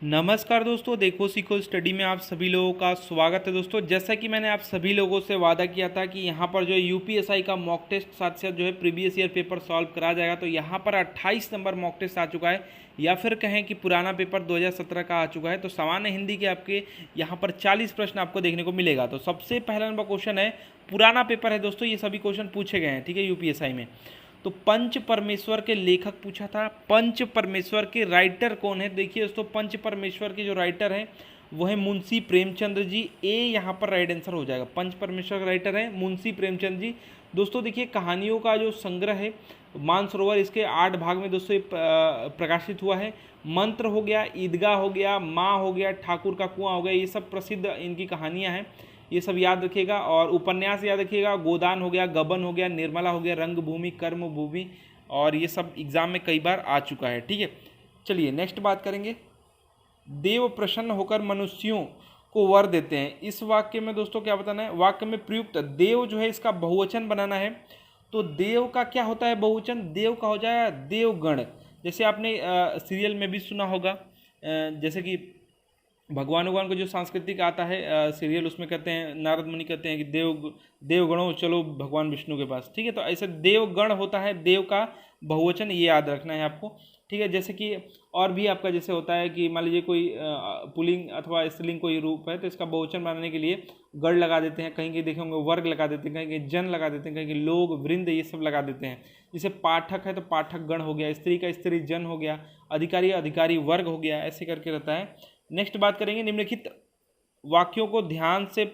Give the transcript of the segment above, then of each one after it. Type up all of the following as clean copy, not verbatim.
नमस्कार दोस्तों, देखो सीखो स्टडी में आप सभी लोगों का स्वागत है। दोस्तों, जैसा कि मैंने आप सभी लोगों से वादा किया था कि यहाँ पर जो है यूपीएसआई का मॉक टेस्ट साथ साथ जो है प्रीवियस ईयर पेपर सॉल्व करा जाएगा। तो यहाँ पर 28 नंबर मॉक टेस्ट आ चुका है, या फिर कहें कि पुराना पेपर 2017 का आ चुका है। तो सामान्य हिंदी के आपके यहाँ पर 40 प्रश्न आपको देखने को मिलेगा। तो सबसे पहला नंबर क्वेश्चन है, पुराना पेपर है दोस्तों, ये सभी क्वेश्चन पूछे गए हैं, ठीक है, यूपीएसआई में। तो पंच परमेश्वर के लेखक पूछा था, पंच परमेश्वर के राइटर कौन है? देखिए दोस्तों, पंच परमेश्वर के जो राइटर हैं वो है मुंशी प्रेमचंद्र जी। ए यहाँ पर राइट आंसर हो जाएगा। पंच परमेश्वर का राइटर है मुंशी प्रेमचंद्र जी। दोस्तों देखिए, कहानियों का जो संग्रह है मानसरोवर, इसके 8 भाग में दोस्तों ये प्रकाशित हुआ है। मंत्र हो गया, ईदगाह हो गया, माँ हो गया, ठाकुर का कुआं हो गया, ये सब प्रसिद्ध इनकी कहानियाँ हैं, ये सब याद रखिएगा। और उपन्यास याद रखिएगा, गोदान हो गया, गबन हो गया, निर्मला हो गया, रंगभूमि, कर्मभूमि, और ये सब एग्जाम में कई बार आ चुका है, ठीक है। चलिए नेक्स्ट बात करेंगे। देव प्रसन्न होकर मनुष्यों को वर देते हैं, इस वाक्य में दोस्तों क्या बताना है? वाक्य में प्रयुक्त देव जो है इसका बहुवचन बनाना है। तो देव का क्या होता है बहुवचन? देव का हो जाएगा देवगण। जैसे आपने सीरियल में भी सुना होगा, जैसे कि भगवान को जो सांस्कृतिक आता है सीरियल, उसमें कहते हैं, नारद मुनि कहते हैं कि देवगणों चलो भगवान विष्णु के पास, ठीक है। तो ऐसे देवगण होता है, देव का बहुवचन, ये याद रखना है आपको, ठीक है। जैसे कि और भी आपका जैसे होता है कि मान लीजिए कोई पुल्लिंग अथवा स्त्रीलिंग कोई रूप है, तो इसका बहुवचन बनाने के लिए गण लगा देते हैं, कहीं कहीं देखे होंगे वर्ग लगा देते हैं, कहीं कहीं जन लगा देते हैं, कहीं कहीं लोग, वृंद, ये सब लगा देते हैं। जैसे पाठक है तो पाठक गण हो गया, स्त्री का स्त्री जन हो गया, अधिकारी अधिकारी वर्ग हो गया, ऐसे करके रहता है। नेक्स्ट बात करेंगे, निम्नलिखित वाक्यों को ध्यान से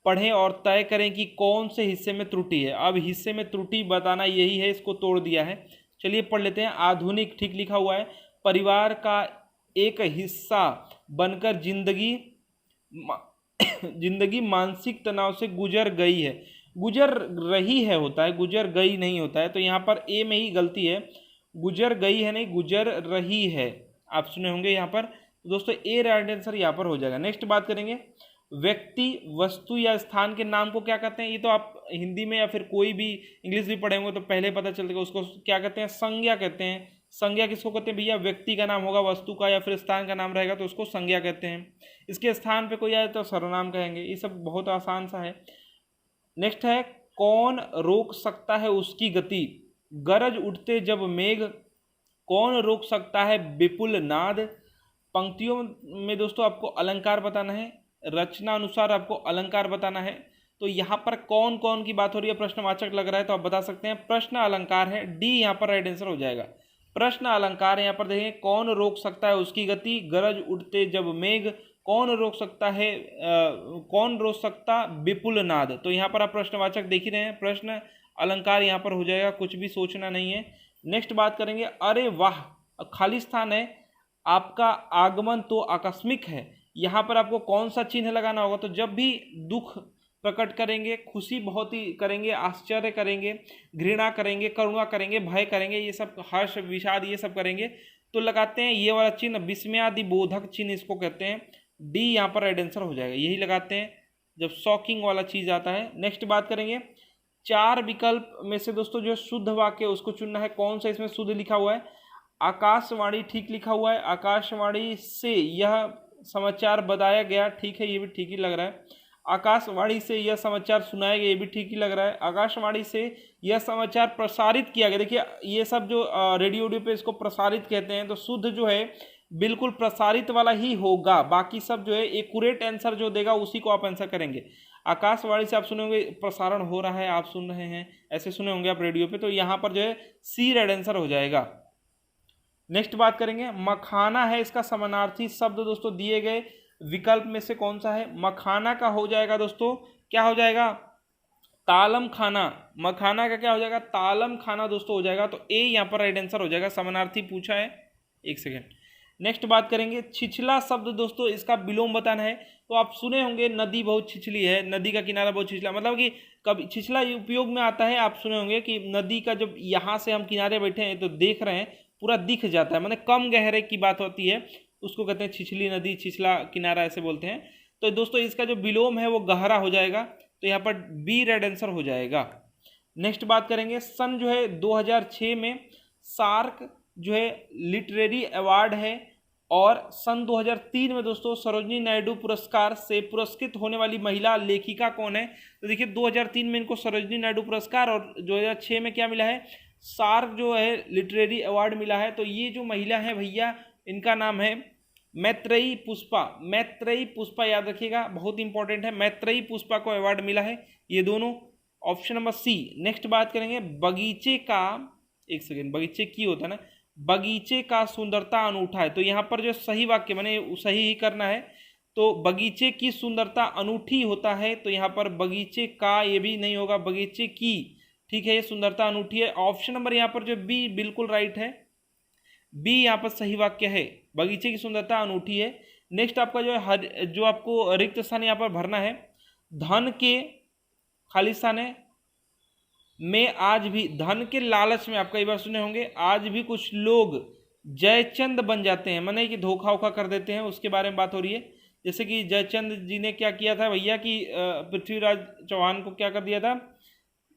पढ़ें और तय करें कि कौन से हिस्से में त्रुटि है। अब हिस्से में त्रुटि बताना यही है, इसको तोड़ दिया है। चलिए पढ़ लेते हैं। आधुनिक ठीक लिखा हुआ है, परिवार का एक हिस्सा बनकर जिंदगी मानसिक तनाव से गुजर गई है। गुजर रही है होता है, गुजर गई नहीं होता है। तो यहाँ पर ए में ही गलती है, गुजर गई है नहीं, गुजर रही है, आप सुने होंगे यहाँ पर। दोस्तों ए राइट आंसर यहाँ पर हो जाएगा। नेक्स्ट बात करेंगे, व्यक्ति, वस्तु या स्थान के नाम को क्या कहते हैं? ये तो आप हिंदी में या फिर कोई भी इंग्लिश भी पढ़े होंगे तो पहले पता चलता है, उसको क्या कहते हैं? संज्ञा कहते हैं। संज्ञा किसको कहते हैं भैया? व्यक्ति का नाम होगा, वस्तु का या फिर स्थान का नाम रहेगा तो उसको संज्ञा कहते हैं। इसके स्थान पे कोई आए तो सर्वनाम कहेंगे। ये सब बहुत आसान सा है। नेक्स्ट है, कौन रोक सकता है उसकी गति? गरज उठते जब मेघ, कौन रोक सकता है विपुल नाद? पंक्तियों में दोस्तों आपको अलंकार बताना है, रचना अनुसार आपको अलंकार बताना है। तो यहाँ पर कौन कौन की बात हो रही है? प्रश्नवाचक लग रहा है तो आप बता सकते हैं प्रश्न अलंकार है, डी यहाँ पर राइट आंसर हो जाएगा। प्रश्न अलंकार यहाँ पर देखें, कौन रोक सकता है उसकी गति, गरज उठते जब मेघ, कौन रोक सकता है कौन रोक सकता विपुल नाद। तो यहाँ पर आप प्रश्नवाचक देख ही रहे हैं, प्रश्न अलंकार यहाँ पर हो जाएगा, कुछ भी सोचना नहीं है। नेक्स्ट बात करेंगे, अरे वाह, खाली स्थान है, आपका आगमन तो आकस्मिक है। यहाँ पर आपको कौन सा चिन्ह लगाना होगा? तो जब भी दुख प्रकट करेंगे, खुशी बहुत ही करेंगे, आश्चर्य करेंगे, घृणा करेंगे, करुणा करेंगे, भय करेंगे, ये सब, हर्ष विषाद, ये सब करेंगे तो लगाते हैं ये वाला चिन्ह, विस्मयादि बोधक चिन्ह इसको कहते हैं। डी यहाँ पर राइट आंसर हो जाएगा, यही लगाते हैं जब शॉकिंग वाला चीज आता है। नेक्स्ट बात करेंगे, 4 विकल्प में से दोस्तों जो शुद्ध वाक्य उसको चुनना है। कौन सा इसमें शुद्ध लिखा हुआ है? आकाशवाणी ठीक लिखा हुआ है, आकाशवाणी से यह समाचार बताया गया, ठीक है, ये भी ठीक ही लग रहा है। आकाशवाणी से यह समाचार सुनाया गया, ये भी ठीक ही लग रहा है। आकाशवाणी से यह समाचार प्रसारित किया गया, देखिए ये सब जो रेडियो पे इसको प्रसारित कहते हैं, तो शुद्ध जो है बिल्कुल प्रसारित वाला ही होगा, बाकी सब जो है एक्यूरेट आंसर जो देगा उसी को आप आंसर करेंगे। आकाशवाणी से आप सुने होंगे प्रसारण हो रहा है, आप सुन रहे हैं, ऐसे सुने होंगे आप रेडियो पे, तो यहाँ पर जो है सी राइट आंसर हो जाएगा। नेक्स्ट बात करेंगे, मखाना है इसका समानार्थी शब्द दोस्तों दिए गए विकल्प में से कौन सा है? मखाना का हो जाएगा दोस्तों, क्या हो जाएगा? तालम खाना। मखाना का क्या हो जाएगा? तालम खाना दोस्तों हो जाएगा। तो ए यहाँ पर राइट आंसर हो जाएगा, समानार्थी पूछा है। एक सेकेंड। नेक्स्ट बात करेंगे, छिछला शब्द दोस्तों इसका विलोम बताना है। तो आप सुने होंगे नदी बहुत छिछली है, नदी का किनारा बहुत छिछला, मतलब कि कभी छिछला उपयोग में आता है। आप सुने होंगे कि नदी का जब यहाँ से हम किनारे बैठे हैं तो देख रहे हैं, पूरा दिख जाता है, मतलब कम गहरे की बात होती है, उसको कहते हैं छिछली नदी, छिछला किनारा ऐसे बोलते हैं। तो दोस्तों इसका जो विलोम है वो गहरा हो जाएगा, तो यहाँ पर बी रेड आंसर हो जाएगा। नेक्स्ट बात करेंगे, सन जो है 2006 में सार्क जो है लिटरेरी अवार्ड है, और सन 2003 में दोस्तों सरोजिनी नायडू पुरस्कार से पुरस्कृत होने वाली महिला लेखिका कौन है? तो देखिए 2003 में इनको सरोजिनी नायडू पुरस्कार और 2006 में क्या मिला है? सार्क जो है लिटरेरी अवार्ड मिला है। तो ये जो महिला है भैया, इनका नाम है मैत्रेयी पुष्पा। मैत्रेयी पुष्पा याद रखिएगा, बहुत इंपॉर्टेंट है। मैत्रेयी पुष्पा को अवार्ड मिला है ये दोनों। Option number C. नेक्स्ट बात करेंगे बगीचे का, एक सेकेंड, बगीचे की होता है ना, बगीचे का सुंदरता अनूठा है। तो यहाँ पर जो सही वाक्य मैंने सही ही करना है। तो बगीचे की सुंदरता अनूठी होता है, तो यहाँ पर बगीचे का ये भी नहीं होगा, बगीचे की, ठीक है, ये सुंदरता अनूठी है। ऑप्शन नंबर यहाँ पर जो बी बिल्कुल राइट है, बी यहाँ पर सही वाक्य है, बगीचे की सुंदरता अनूठी है। नेक्स्ट आपका जो है, जो आपको रिक्त स्थान यहाँ पर भरना है, धन के खाली स्थान है में आज भी, धन के लालच में आप कई बार सुने होंगे, आज भी कुछ लोग जयचंद बन जाते हैं, माने कि धोखा वोखा कर देते हैं, उसके बारे में बात हो रही है। जैसे कि जयचंद जी ने क्या किया था भैया कि पृथ्वीराज चौहान को क्या कर दिया था,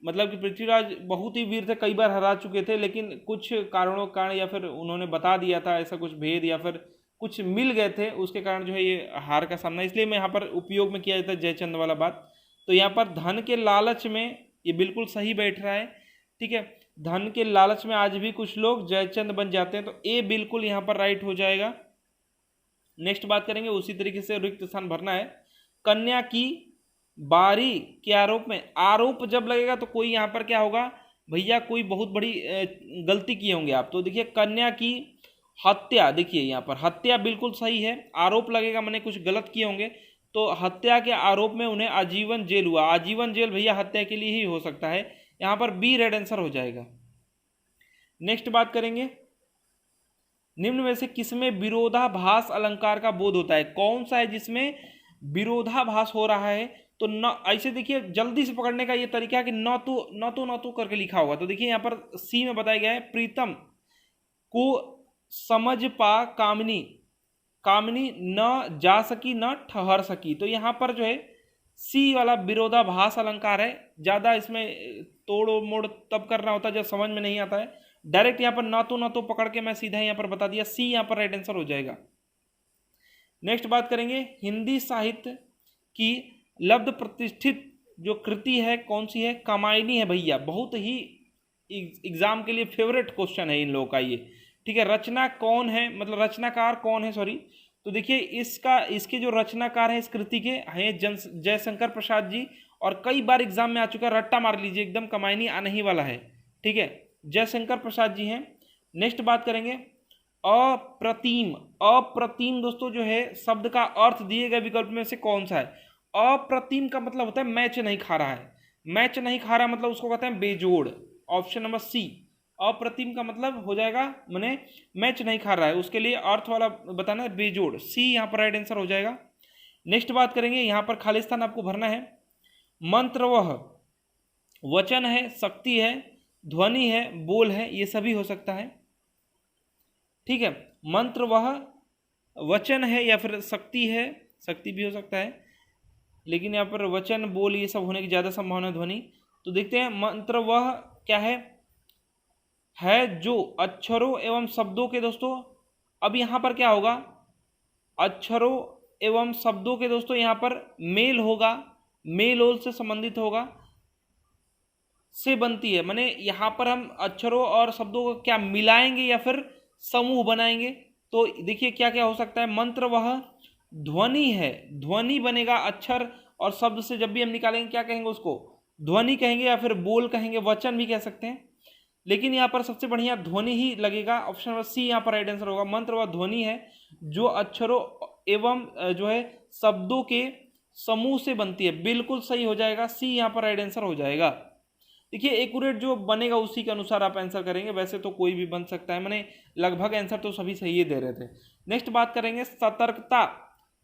मतलब कि पृथ्वीराज बहुत ही वीर थे, कई बार हरा चुके थे, लेकिन कुछ कारणों के कारण या फिर उन्होंने बता दिया था ऐसा कुछ भेद या फिर कुछ मिल गए थे, उसके कारण जो है ये हार का सामना, इसलिए मैं यहाँ पर उपयोग में किया जाता है जयचंद वाला बात। तो यहाँ पर धन के लालच में ये बिल्कुल सही बैठ रहा है, ठीक है, धन के लालच में आज भी कुछ लोग जयचंद बन जाते हैं, तो ए बिल्कुल यहाँ पर राइट हो जाएगा। नेक्स्ट बात करेंगे, उसी तरीके से रिक्त स्थान भरना है। कन्या की बारी के आरोप में, आरोप जब लगेगा तो कोई यहाँ पर क्या होगा भैया, कोई बहुत बड़ी गलती किए होंगे आप। तो देखिए कन्या की हत्या, देखिए यहाँ पर हत्या बिल्कुल सही है, आरोप लगेगा मैंने कुछ गलत किए होंगे, तो हत्या के आरोप में उन्हें आजीवन जेल हुआ। आजीवन जेल भैया हत्या के लिए ही हो सकता है, यहाँ पर बी रेड आंसर हो जाएगा। नेक्स्ट बात करेंगे, निम्न में से किसमें विरोधाभास अलंकार का बोध होता है? कौन सा है जिसमें विरोधाभास हो रहा है? तो न, ऐसे देखिए जल्दी से पकड़ने का ये तरीका है कि न तो करके लिखा होगा। तो देखिए यहाँ पर सी में बताया गया है, प्रीतम को समझ पा कामिनी, कामिनी न जा सकी न ठहर सकी। तो यहाँ पर जो है सी वाला विरोधाभास अलंकार है, ज़्यादा इसमें तोड़ मोड़ तब करना होता है जब समझ में नहीं आता है। डायरेक्ट यहाँ पर न तो पकड़ के मैं सीधा यहाँ पर बता दिया, सी यहाँ पर राइट आंसर हो जाएगा। नेक्स्ट बात करेंगे, हिंदी साहित्य की लब्ध प्रतिष्ठित जो कृति है कौन सी है? कामायनी है भैया, बहुत ही एग्जाम के लिए फेवरेट क्वेश्चन है इन लोगों का ये, ठीक है। रचना कौन है, मतलब रचनाकार कौन है, सॉरी। तो देखिए इसके जो रचनाकार हैं इस कृति के हैं जयशंकर प्रसाद जी, और कई बार एग्जाम में आ चुका है, रट्टा मार लीजिए एकदम, कमायनी आने ही वाला है, ठीक है, जयशंकर प्रसाद जी हैं। नेक्स्ट बात करेंगे, अप्रतिम। अप्रतिम दोस्तों जो है शब्द का अर्थ दिए गए विकल्प में से कौन सा है? अप्रतिम का मतलब होता है मैच नहीं खा रहा है, मैच नहीं खा रहा मतलब उसको कहते हैं बेजोड़। ऑप्शन नंबर सी, अप्रतिम का मतलब हो जाएगा मैंने मैच नहीं खा रहा है, उसके लिए अर्थ वाला बताना है बेजोड़, सी यहाँ पर राइट आंसर हो जाएगा। नेक्स्ट बात करेंगे, यहाँ पर खाली स्थान आपको भरना है। मंत्र वह वचन है, शक्ति है, ध्वनि है, बोल है, ये सभी हो सकता है, ठीक है। मंत्र वह वचन है या फिर शक्ति है, शक्ति भी हो सकता है, लेकिन यहाँ पर वचन बोल ये सब होने की ज़्यादा संभावना ध्वनि। तो देखते हैं मंत्र वह क्या है जो अक्षरों एवं शब्दों के दोस्तों, अब यहाँ पर क्या होगा, अक्षरों एवं शब्दों के दोस्तों यहाँ पर मेल होगा, मेल ओल से संबंधित होगा, से बनती है, माने यहाँ पर हम अक्षरों और शब्दों को क्या मिलाएंगे या फिर समूह बनाएंगे। तो देखिए क्या क्या हो सकता है, मंत्र वह ध्वनि है, ध्वनि बनेगा अक्षर और शब्द से, जब भी हम निकालेंगे क्या कहेंगे उसको, ध्वनि कहेंगे या फिर बोल कहेंगे, वचन भी कह सकते हैं, लेकिन यहाँ पर सबसे बढ़िया ध्वनि ही लगेगा। ऑप्शन नंबर सी यहाँ पर राइट आंसर होगा। मंत्र वह ध्वनि है जो अक्षरों एवं जो है शब्दों के समूह से बनती है, बिल्कुल सही हो जाएगा, सी यहाँ पर राइट आंसर हो जाएगा। देखिए एक्यूरेट जो बनेगा उसी के अनुसार आप आंसर करेंगे, वैसे तो कोई भी बन सकता है, मैंने लगभग आंसर तो सभी सही दे रहे थे। नेक्स्ट बात करेंगे, सतर्कता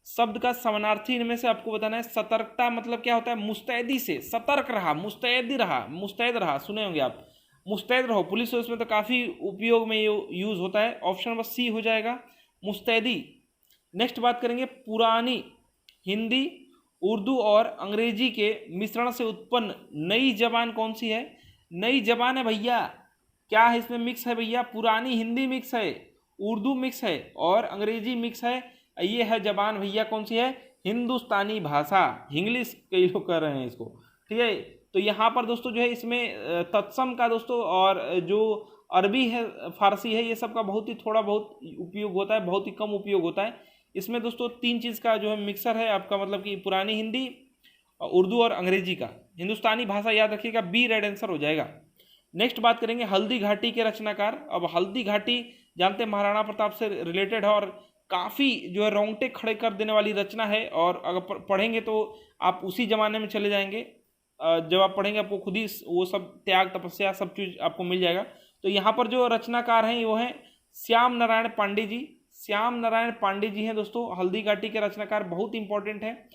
शब्द का समानार्थी इनमें से आपको बताना है। सतर्कता मतलब क्या होता है, मुस्तैदी से, सतर्क रहा, मुस्तैदी रहा, मुस्तैद रहा, सुने होंगे आप, मुस्तैद रहो, पुलिस उसमें तो काफ़ी उपयोग में यूज़ होता है। ऑप्शन नंबर सी हो जाएगा, मुस्तैदी। नेक्स्ट बात करेंगे, पुरानी हिंदी, उर्दू और अंग्रेजी के मिश्रण से उत्पन्न नई जबान कौन सी है? नई जबान है भैया, क्या है इसमें मिक्स है भैया, पुरानी हिंदी मिक्स है, उर्दू मिक्स है और अंग्रेजी मिक्स है। ये है जबान भैया कौन सी है, हिंदुस्तानी भाषा, इंग्लिश कई लोग कर रहे हैं इसको, ठीक है। तो यहाँ पर दोस्तों जो है इसमें तत्सम का दोस्तों और जो अरबी है, फारसी है, ये सब का बहुत ही थोड़ा बहुत उपयोग होता है, बहुत ही कम उपयोग होता है। इसमें दोस्तों 3 चीज़ का जो है मिक्सर है आपका, मतलब कि पुरानी हिंदी, उर्दू और अंग्रेजी का। हिंदुस्तानी भाषा याद रखिएगा, बी रेड आंसर हो जाएगा। नेक्स्ट बात करेंगे हल्दी घाटी के रचनाकार। अब हल्दी घाटी जानते हैं महाराणा प्रताप से रिलेटेड है और काफ़ी जो है रोंगटे खड़े कर देने वाली रचना है, और अगर पढ़ेंगे तो आप उसी जमाने में चले जाएंगे। जब आप पढ़ेंगे आपको खुद ही वो सब त्याग तपस्या सब चीज़ आपको मिल जाएगा। तो यहाँ पर जो रचनाकार हैं वो हैं श्याम नारायण पांडे जी। श्याम नारायण पांडे जी हैं दोस्तों हल्दी घाटी के रचनाकार, बहुत इंपॉर्टेंट है।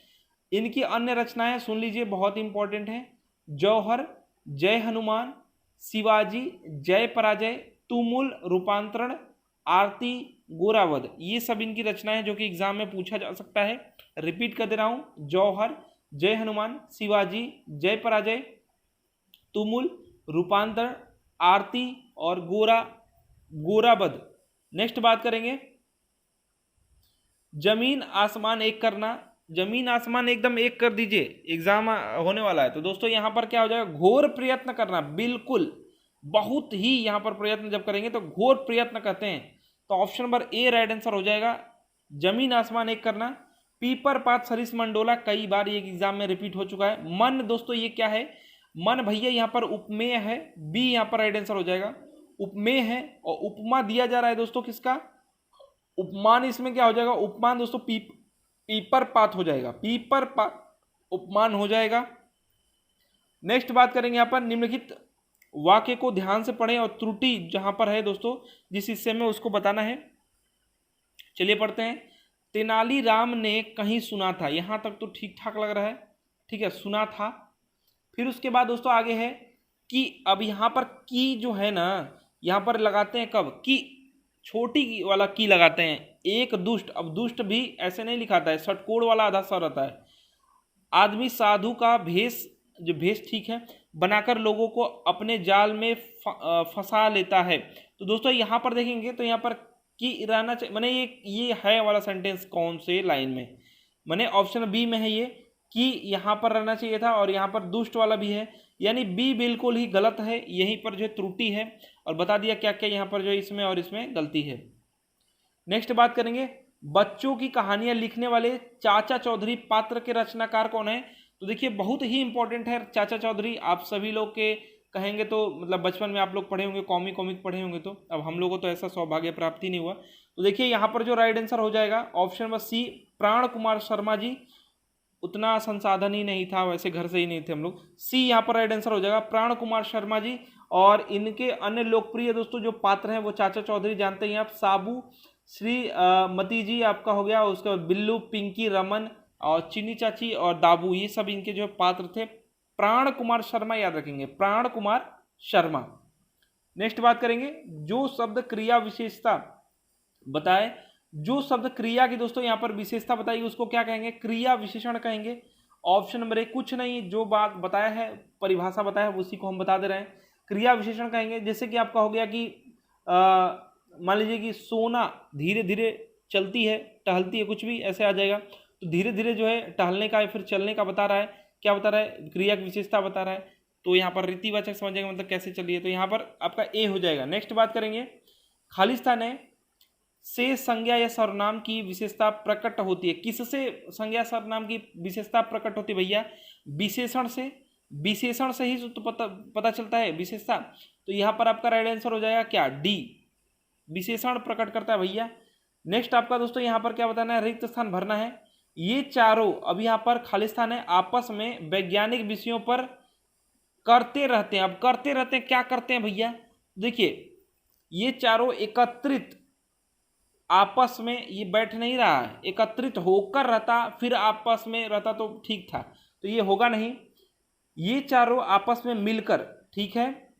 इनकी अन्य रचनाएं सुन लीजिए, बहुत इंपॉर्टेंट है। जौहर, जय हनुमान, शिवाजी, जय पराजय, तुमुल, रूपांतरण, आरती, गोरावध, ये सब इनकी रचनाएं जो कि एग्जाम में पूछा जा सकता है। रिपीट कर दे रहा हूं, जौहर, जय हनुमान, शिवाजी, जय पराजय, तुमुल, रूपांतरण, आरती और गोरावध। नेक्स्ट बात करेंगे जमीन आसमान एक करना। जमीन आसमान एकदम एक कर दीजिए, एग्जाम होने वाला है। तो दोस्तों यहाँ पर क्या हो जाएगा, घोर प्रयत्न करना, बिल्कुल बहुत ही यहाँ पर प्रयत्न जब करेंगे तो घोर प्रयत्न करते हैं, तो option number A right answer हो जाएगा, जमीन आसमान एक करना। पीपर पात सरिस मंडोला, कई बार ये एग्जाम में रिपीट हो चुका है। मन दोस्तों ये क्या है, मन भैया यहाँ पर उपमेय है, बी यहाँ पर राइट आंसर हो जाएगा, उपमेय है। और उपमा दिया जा रहा है दोस्तों किसका, उपमान, इसमें क्या हो जाएगा, उपमान दोस्तों पीपर पात हो जाएगा, पीपर पात उपमान हो जाएगा। नेक्स्ट बात करेंगे यहाँ पर निम्नलिखित वाक्य को ध्यान से पढ़ें और त्रुटि जहां पर है दोस्तों जिस हिस्से में उसको बताना है। चलिए पढ़ते हैं। तेनालीराम ने कहीं सुना था, यहां तक तो ठीक ठाक लग रहा है, ठीक है, सुना था। फिर उसके बाद दोस्तों आगे है कि, अब यहां पर की जो है ना, यहां पर लगाते हैं कब, की छोटी वाला की लगाते हैं, एक दुष्ट। अब दुष्ट भी ऐसे नहीं लिखाता है, षटकोण वाला आधा सा रहता है। आदमी साधु का भेष, जो भेष ठीक है, बनाकर लोगों को अपने जाल में फंसा लेता है। तो दोस्तों यहाँ पर देखेंगे तो यहाँ पर की रहना चाहिए, मैंने ये है वाला सेंटेंस कौन से लाइन में, मैंने ऑप्शन बी में है ये, कि यहाँ पर रहना चाहिए था, और यहाँ पर दुष्ट वाला भी है, यानी बी बिल्कुल ही गलत है, यहीं पर जो त्रुटि है, और बता दिया क्या क्या यहाँ पर जो इसमें और इसमें गलती है। नेक्स्ट बात करेंगे बच्चों की कहानियां लिखने वाले चाचा चौधरी पात्र के रचनाकार कौन है। तो देखिए बहुत ही इंपॉर्टेंट है चाचा चौधरी, आप सभी लोग के कहेंगे तो मतलब बचपन में आप लोग पढ़े होंगे, कॉमिक पढ़े होंगे, तो अब हम लोगों को तो ऐसा सौभाग्य प्राप्ति नहीं हुआ। तो देखिए यहाँ पर जो राइट आंसर हो जाएगा ऑप्शन नंबर सी, प्राण कुमार शर्मा जी। उतना संसाधन ही नहीं था, वैसे घर से ही नहीं थे हम लोग, सी यहाँ पर राइट आंसर हो जाएगा, प्राण कुमार शर्मा जी। और इनके अन्य लोकप्रिय दोस्तों जो पात्र हैं वो चाचा चौधरी जानते हैं आप, साबू, श्री मती जी आपका हो गया, उसके बाद बिल्लू, पिंकी, रमन और चीनी चाची और दाबू, ये सब इनके जो पात्र थे। प्राण कुमार शर्मा याद रखेंगे, प्राण कुमार शर्मा। नेक्स्ट बात करेंगे जो शब्द क्रिया विशेषता बताए, जो शब्द क्रिया की दोस्तों यहाँ पर विशेषता बताएगी उसको क्या कहेंगे, क्रिया विशेषण कहेंगे। ऑप्शन नंबर ए कुछ नहीं, जो बात बताया है परिभाषा बताया है उसी को हम बता दे रहे हैं, क्रिया विशेषण कहेंगे। जैसे कि आपका हो गया कि मान लीजिए कि सोना धीरे धीरे चलती है, टहलती है, कुछ भी ऐसे आ जाएगा, तो धीरे धीरे जो है टहलने का या फिर चलने का बता रहा है, क्या बता रहा है, क्रिया की विशेषता बता रहा है। तो यहाँ पर रीतिवाचक समझेंगे मतलब कैसे चलिए, तो यहाँ पर आपका ए हो जाएगा। नेक्स्ट बात करेंगे खालिस्तान है से संज्ञा या सर्वनाम की विशेषता प्रकट होती है, किससे संज्ञा सर्वनाम की विशेषता प्रकट होती है भैया, विशेषण से, विशेषण से ही तो पता चलता है विशेषता। तो यहाँ पर आपका राइट आंसर हो जाएगा क्या, डी, विशेषण प्रकट करता है भैया। नेक्स्ट आपका दोस्तों यहाँ पर क्या बताना है, रिक्त स्थान भरना है। ये चारों अब यहाँ पर खालिस्तान है आपस में वैज्ञानिक विषयों पर करते रहते हैं। अब करते रहते हैं, क्या करते हैं भैया, देखिए ये चारों एकत्रित आपस में ये बैठ नहीं रहा है, एकत्रित होकर रहता फिर आपस में रहता तो ठीक था, तो ये होगा नहीं। ये चारों आपस में मिलकर, ठीक है,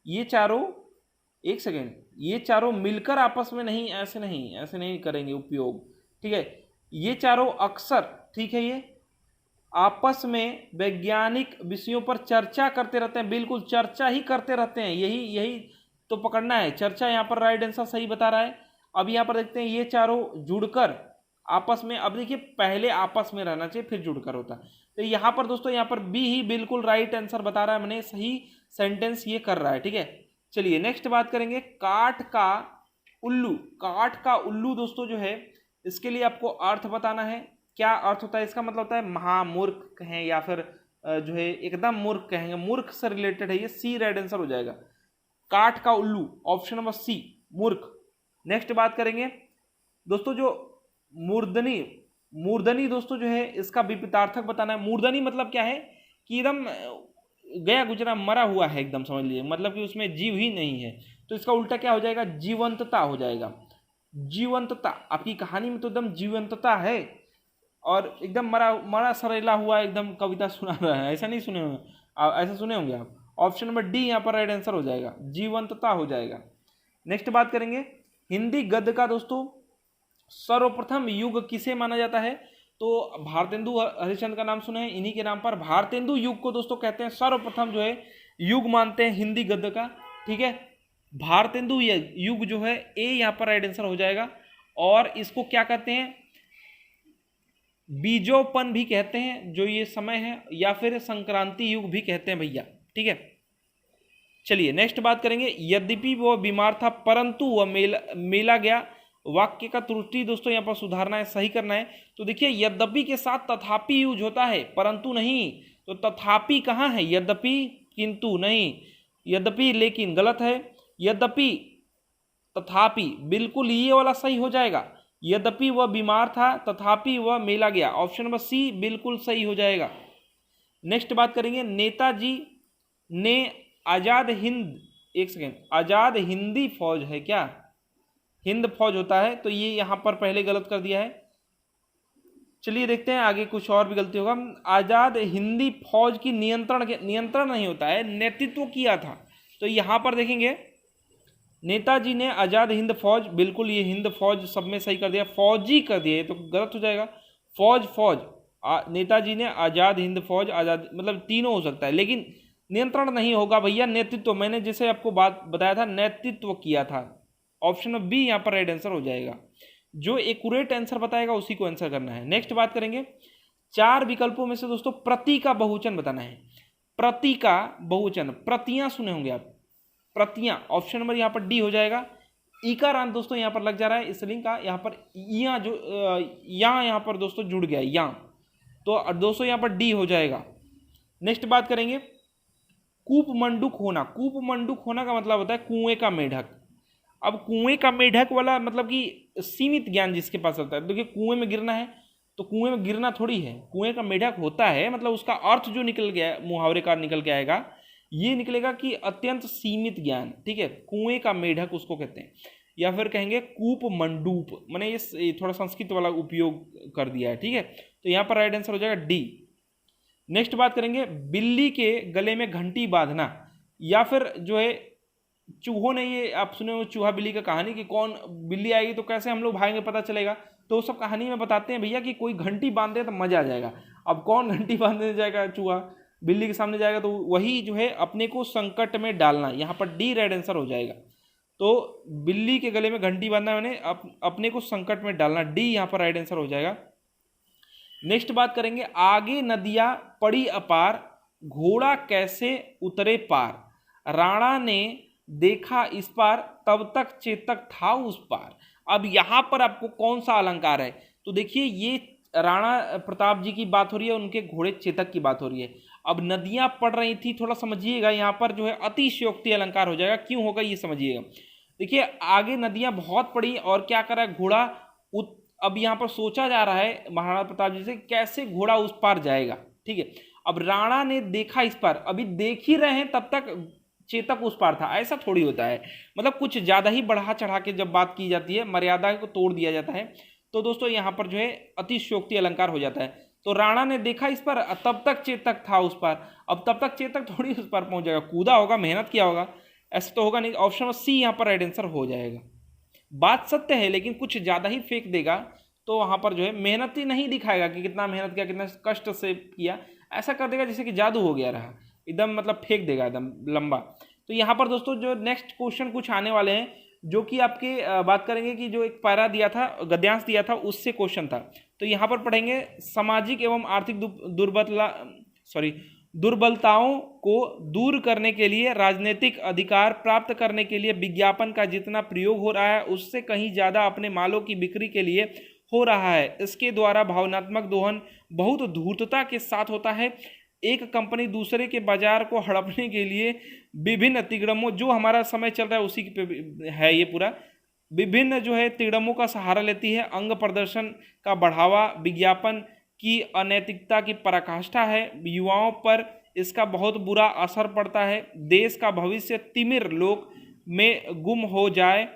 ये चारों, एक सेकेंड, ये चारों मिलकर आपस में नहीं, ऐसे नहीं करेंगे उपयोग, ठीक है। ये चारों अक्सर, ठीक है, ये आपस में वैज्ञानिक विषयों पर चर्चा करते रहते हैं, बिल्कुल चर्चा ही करते रहते हैं, यही तो पकड़ना है, चर्चा यहाँ पर राइट आंसर सही बता रहा है। अब यहाँ पर देखते हैं ये चारों जुड़कर आपस में, अब देखिए पहले आपस में रहना चाहिए फिर जुड़कर होता, तो यहाँ पर दोस्तों यहाँ पर बी ही बिल्कुल राइट आंसर बता रहा है, मैंने सही सेंटेंस ये कर रहा है। ठीक है, चलिए नेक्स्ट बात करेंगे काठ का उल्लू। काठ का उल्लू दोस्तों जो है इसके लिए आपको अर्थ बताना है। क्या अर्थ होता है इसका? मतलब होता है महामूर्ख कहें या फिर जो है एकदम मूर्ख कहेंगे, मूर्ख से रिलेटेड है ये। सी राइट आंसर हो जाएगा, काठ का उल्लू, ऑप्शन नंबर सी मूर्ख। नेक्स्ट बात करेंगे दोस्तों जो मूर्धनी, मूर्धनी दोस्तों जो है इसका विपरीतार्थक बताना है। मूर्धनी मतलब क्या है कि एकदम गया गुजरा मरा हुआ है एकदम, समझ लीजिए, मतलब कि उसमें जीव ही नहीं है, तो इसका उल्टा क्या हो जाएगा? जीवंतता हो जाएगा। जीवंतता, आपकी कहानी में तो एकदम जीवंतता है और एकदम मरा मरा सरेला हुआ एकदम कविता सुना रहा है, ऐसा नहीं सुने होंगे ऐसा सुने होंगे आप। ऑप्शन नंबर डी यहाँ पर राइट आंसर हो जाएगा, जीवंतता हो जाएगा। नेक्स्ट बात करेंगे हिंदी गद्य का दोस्तों सर्वप्रथम युग किसे माना जाता है? तो भारतेंदु हरिश्चंद्र का नाम सुने हैं, इन्हीं के नाम पर भारतेंदु युग को दोस्तों कहते हैं, सर्वप्रथम जो है युग मानते हैं हिंदी गद्य का। ठीक है, भारतेंदु युग जो है ए यहाँ पर राइट आंसर हो जाएगा। और इसको क्या कहते हैं? बीजोपन भी कहते हैं जो ये समय है, या फिर संक्रांति युग भी कहते हैं भैया। ठीक है, चलिए नेक्स्ट बात करेंगे यद्यपि वह बीमार था परंतु वह मेला गया। वाक्य का त्रुटि दोस्तों यहाँ पर सुधारना है, सही करना है। तो देखिए यद्यपि के साथ तथापि यूज होता है, परंतु नहीं। तो तथापि कहाँ है? यद्यपि, किंतु नहीं। यद्यपि लेकिन गलत है, यद्यपि तथापि बिल्कुल ये वाला सही हो जाएगा। यद्यपि वह बीमार था तथापि वह मेला गया, ऑप्शन नंबर सी बिल्कुल सही हो जाएगा। नेक्स्ट बात करेंगे नेताजी ने आजाद हिंद, एक सेकेंड, आजाद हिंदी फौज है क्या? हिंद फौज होता है, तो ये यहां पर पहले गलत कर दिया है। चलिए देखते हैं आगे कुछ और भी गलती होगा। आजाद हिंदी फौज की नियंत्रण नहीं होता है, नेतृत्व किया था। तो यहां पर देखेंगे नेताजी ने आजाद हिंद फौज, बिल्कुल ये हिंद फौज सब में सही कर दिया, फौजी कर दिया, तो गलत हो जाएगा। फौज नेताजी ने आजाद हिंद फौज, आजाद मतलब तीनों हो सकता है, लेकिन नियंत्रण नहीं होगा भैया, नेतृत्व, मैंने जैसे आपको बात बताया था नेतृत्व किया था। ऑप्शन बी यहाँ पर राइट आंसर हो जाएगा। जो एक्यूरेट आंसर बताएगा उसी को आंसर करना है। नेक्स्ट बात करेंगे 4 विकल्पों में से दोस्तों प्रति का बहुवचन बताना है। प्रति का बहुवचन, प्रतियां सुने होंगे आप, प्रतियां, ऑप्शन नंबर यहाँ पर डी हो जाएगा। इकारांत दोस्तों यहाँ पर लग जा रहा है स्त्रीलिंग का, यहाँ पर या जो यहाँ पर दोस्तों जुड़ गया या, तो दोस्तों यहाँ पर डी हो जाएगा। नेक्स्ट बात करेंगे कूपमंडूक होना। कूपमंडूक होना का मतलब होता है कुएं का मेढक। अब कुएं का मेढक वाला मतलब कि सीमित ज्ञान जिसके पास होता है, देखिए कुएं में गिरना है तो कुएं में गिरना थोड़ी है, कुएं का मेढक होता है, मतलब उसका अर्थ जो निकल गया मुहावरे का निकल के आएगा, ये निकलेगा कि अत्यंत सीमित ज्ञान। ठीक है, कुएं का मेढक उसको कहते हैं, या फिर कहेंगे कूप मंडूप, मैंने ये थोड़ा संस्कृत वाला उपयोग कर दिया है। ठीक है, तो यहाँ पर राइट आंसर हो जाएगा डी। नेक्स्ट बात करेंगे बिल्ली के गले में घंटी बांधना, या फिर जो है चूहों ने, ये आप सुने हो चूहा बिल्ली का कहानी कि कौन बिल्ली आएगी तो कैसे हम लोग भागेंगे पता चलेगा, तो सब कहानी में बताते हैं भैया कि कोई घंटी बांध दे तो मजा आ जाएगा। अब कौन घंटी बांधने जाएगा? चूहा बिल्ली के सामने जाएगा, तो वही जो है अपने को संकट में डालना, यहाँ पर डी राइट आंसर हो जाएगा। तो बिल्ली के गले में घंटी बांधना मैंने अपने को संकट में डालना, डी यहाँ पर राइट आंसर हो जाएगा। नेक्स्ट बात करेंगे आगे नदियां पड़ी अपार, घोड़ा कैसे उतरे पार, राणा ने देखा इस पार, तब तक चेतक था उस पार। अब यहां पर आपको कौन सा अलंकार है? तो देखिए ये राणा प्रताप जी की बात हो रही है, उनके घोड़े चेतक की बात हो रही है। अब नदियां पड़ रही थी, थोड़ा समझिएगा, यहाँ पर जो है अतिशयोक्ति अलंकार हो जाएगा। क्यों होगा ये समझिएगा। देखिए आगे नदियां बहुत पड़ी और क्या करा घोड़ा, अब यहाँ पर सोचा जा रहा है महाराणा प्रताप जी से कैसे घोड़ा उस पार जाएगा। ठीक है, अब राणा ने देखा इस पार, अभी देख ही रहे हैं तब तक चेतक उस पार था, ऐसा थोड़ी होता है, मतलब कुछ ज्यादा ही बढ़ा चढ़ा के जब बात की जाती है, मर्यादा को तोड़ दिया जाता है, तो दोस्तों यहाँ पर जो है अतिशयोक्ति अलंकार हो जाता है। तो राणा ने देखा इस पर, तब तक चेतक था उस पर, अब तब तक चेतक थोड़ी उस पर पहुंच जाएगा, कूदा होगा, मेहनत किया होगा, ऐसा तो होगा नहीं। ऑप्शन सी यहाँ पर राइट आंसर हो जाएगा। बात सत्य है लेकिन कुछ ज्यादा ही फेंक देगा, तो वहां पर जो है मेहनत ही नहीं दिखाएगा कि कितना मेहनत किया, कितना कष्ट से किया, ऐसा कर देगा जैसे कि जादू हो गया रहा, एकदम मतलब फेंक देगा एकदम लंबा। तो यहाँ पर दोस्तों जो नेक्स्ट क्वेश्चन कुछ आने वाले हैं जो कि आपके बात करेंगे कि जो एक पैरा दिया था, गद्यांश दिया था, उससे क्वेश्चन था। तो यहाँ पर पढ़ेंगे सामाजिक एवं आर्थिक दुर्बलताओं को दूर करने के लिए राजनीतिक अधिकार प्राप्त करने के लिए विज्ञापन का जितना प्रयोग हो रहा है उससे कहीं ज़्यादा अपने मालों की बिक्री के लिए हो रहा है। इसके द्वारा भावनात्मक दोहन बहुत धूर्तता के साथ होता है। एक कंपनी दूसरे के बाजार को हड़पने के लिए विभिन्न तिगड़मों, जो हमारा समय चल रहा है उसी पे है ये पूरा, विभिन्न जो है तिगड़मों का सहारा लेती है। अंग प्रदर्शन का बढ़ावा विज्ञापन की अनैतिकता की पराकाष्ठा है। युवाओं पर इसका बहुत बुरा असर पड़ता है। देश का भविष्य तिमिर लोक में गुम हो जाए,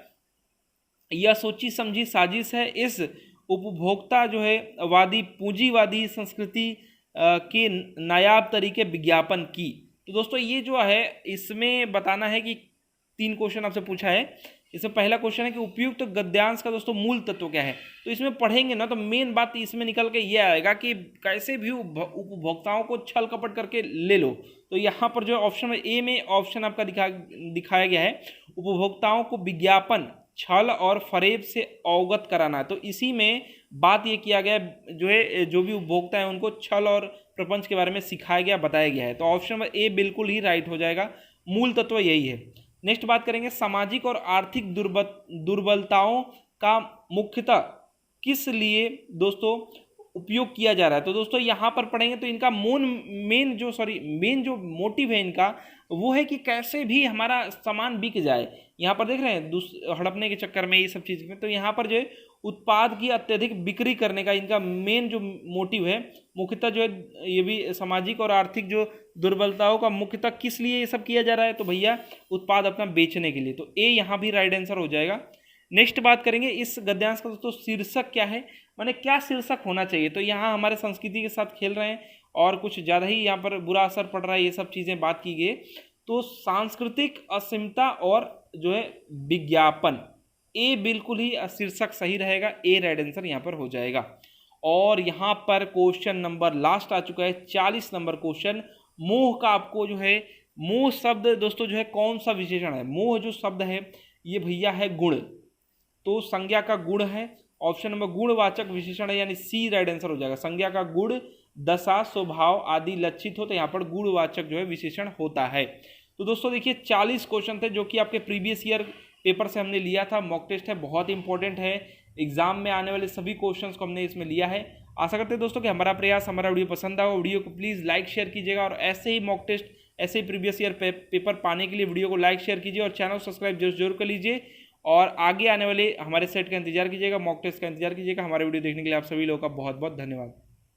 यह सोची समझी साजिश है इस उपभोक्ता जो है वादी पूंजीवादी संस्कृति के नायाब तरीके विज्ञापन की। तो दोस्तों ये जो है इसमें बताना है कि 3 क्वेश्चन आपसे पूछा है। इसमें पहला क्वेश्चन है कि उपयुक्त गद्यांश का दोस्तों मूल तत्व क्या है। तो इसमें पढ़ेंगे ना तो मेन बात इसमें निकल के ये आएगा कि कैसे भी उपभोक्ताओं को छल कपट करके ले लो। तो यहाँ पर जो ऑप्शन ए में ऑप्शन आपका दिखाया गया है, उपभोक्ताओं को विज्ञापन छल और फरेब से अवगत कराना है। तो इसी में बात ये किया गया जो है, जो भी उपभोक्ता है उनको छल और प्रपंच के बारे में सिखाया गया, बताया गया है। तो ऑप्शन नंबर ए बिल्कुल ही राइट हो जाएगा, मूल तत्व यही है। नेक्स्ट बात करेंगे सामाजिक और आर्थिक दुर्बलताओं का मुख्यतः किस लिए दोस्तों उपयोग किया जा रहा है। तो दोस्तों यहाँ पर पढ़ेंगे तो इनका मेन जो मोटिव है इनका वो है कि कैसे भी हमारा सामान बिक जाए। यहाँ पर देख रहे हैं हड़पने के चक्कर में ये सब चीज़ में, तो यहाँ पर जो है उत्पाद की अत्यधिक बिक्री करने का इनका मेन जो मोटिव है, मुख्यतः जो है ये भी सामाजिक और आर्थिक जो दुर्बलताओं का मुख्यतः किस लिए ये सब किया जा रहा है, तो भैया उत्पाद अपना बेचने के लिए। तो ए यहाँ भी राइट आंसर हो जाएगा। नेक्स्ट बात करेंगे इस गद्यांश का दोस्तों शीर्षक क्या है, माने क्या शीर्षक होना चाहिए। तो यहाँ हमारे संस्कृति के साथ खेल रहे हैं और कुछ ज़्यादा ही यहाँ पर बुरा असर पड़ रहा है, ये सब चीज़ें बात की गई। तो सांस्कृतिक असीमता और जो है विज्ञापन, ए बिल्कुल ही शीर्षक सही रहेगा, ए राइट आंसर यहाँ पर हो जाएगा। और यहाँ पर क्वेश्चन नंबर लास्ट आ चुका है 40 नंबर क्वेश्चन। मोह का आपको जो है, मोह शब्द दोस्तों जो है कौन सा विशेषण है। मोह जो शब्द है ये भैया है गुण, तो संज्ञा का गुण है। ऑप्शन नंबर गुणवाचक विशेषण है, यानी सी राइट आंसर हो जाएगा। संज्ञा का गुण, दशा, स्वभाव आदि लक्षित हो तो यहाँ पर गुणवाचक जो है विशेषण होता है। तो दोस्तों देखिए 40 क्वेश्चन थे जो कि आपके प्रीवियस ईयर पेपर से हमने लिया था, मॉक टेस्ट है, बहुत इंपॉर्टेंट है, एग्जाम में आने वाले सभी क्वेश्चंस को हमने इसमें लिया है। आशा करते हैं दोस्तों कि हमारा प्रयास, हमारा वीडियो पसंद आया। वीडियो को प्लीज़ लाइक शेयर कीजिएगा और ऐसे ही मॉक टेस्ट, ऐसे ही प्रीवियस ईयर पेपर पाने के लिए वीडियो को लाइक शेयर कीजिए और चैनल सब्सक्राइब जरूर कर लीजिए। और आगे आने वाले हमारे सेट का इंतजार कीजिएगा, मॉक टेस्ट का इंतजार कीजिएगा। हमारे वीडियो देखने के लिए आप सभी लोगों का बहुत बहुत धन्यवाद।